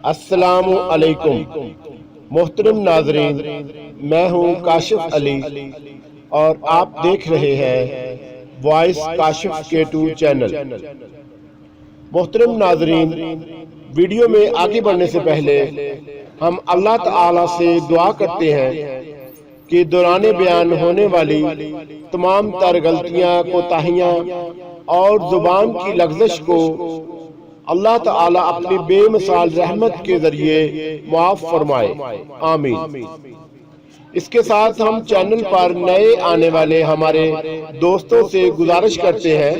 السلام علیکم محترم ناظرین، میں ہوں کاشف علی اور آپ دیکھ رہے ہیں وائس کاشف K2 چینل۔ محترم ناظرین، ویڈیو میں آگے بڑھنے سے پہلے ہم اللہ تعالی سے دعا کرتے ہیں کہ دوران بیان ہونے والی تمام تر غلطیاں، کوتاہیاں اور زبان کی لغزش کو اللہ تعالی اپنی بے مثال رحمت کے ذریعے معاف فرمائے، آمین۔ اس کے ساتھ ہم چینل پر نئے آنے والے ہمارے دوستوں سے گزارش کرتے ہیں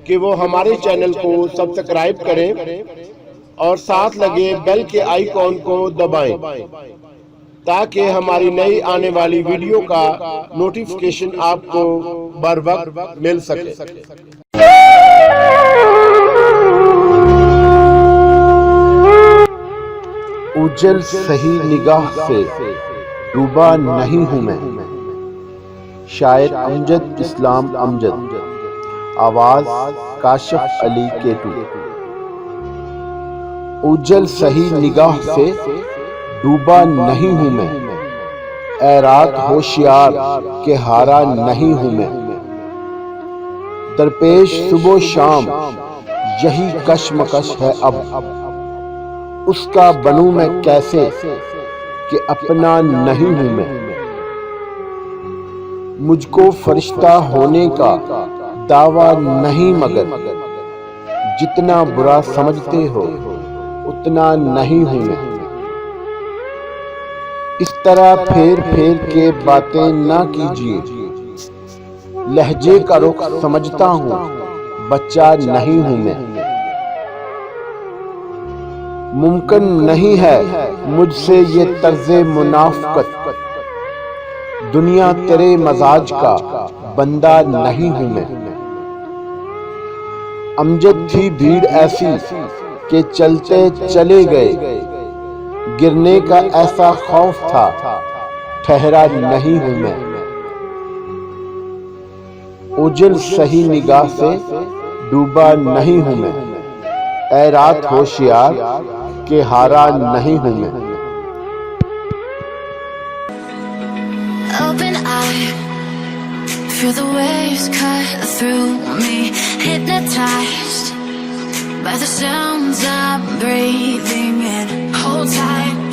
کہ وہ ہمارے چینل کو سبسکرائب کریں اور ساتھ لگے بیل کے آئیکن کو دبائیں تاکہ ہماری نئی آنے والی ویڈیو کا نوٹیفیکیشن آپ کو بر وقت مل سکے۔ اوجل صحیح نگاہ سے ڈوبا نہیں ہوں میں، شاعر امجد اسلام امجد، آواز کاشف علی K2۔ اوجل صحیح نگاہ سے ڈوبا نہیں ہوں میں، اے رات ہوشیار کہ ہارا نہیں ہوں میں۔ درپیش صبح و شام یہی کشمکش ہے اب، اس کا بنوں میں کیسے کہ اپنا نہیں ہوں میں۔ مجھ کو فرشتہ ہونے کا دعویٰ نہیں مگر جتنا برا سمجھتے ہو اتنا نہیں ہوں میں۔ اس طرح پھیر پھیر کے باتیں نہ کیجیے، لہجے کا رخ سمجھتا ہوں بچہ نہیں ہوں میں۔ ممکن نہیں ہے مجھ سے یہ طرز منافقت، دنیا تیرے مزاج کا بندہ نہیں ہوں میں۔ امجد تھی بھیڑ ایسی کہ چلتے چلے گئے، گرنے کا ایسا خوف تھا ٹھہرا نہیں ہوں میں۔ اوجل صحیح نگاہ سے ڈوبا نہیں ہوں میں، اے رات ہوشیار کہ ہارا نہیں ہوں میں۔ Open eye, feel the waves cut through me, hypnotized by the sounds I'm breathing in. Hold tight,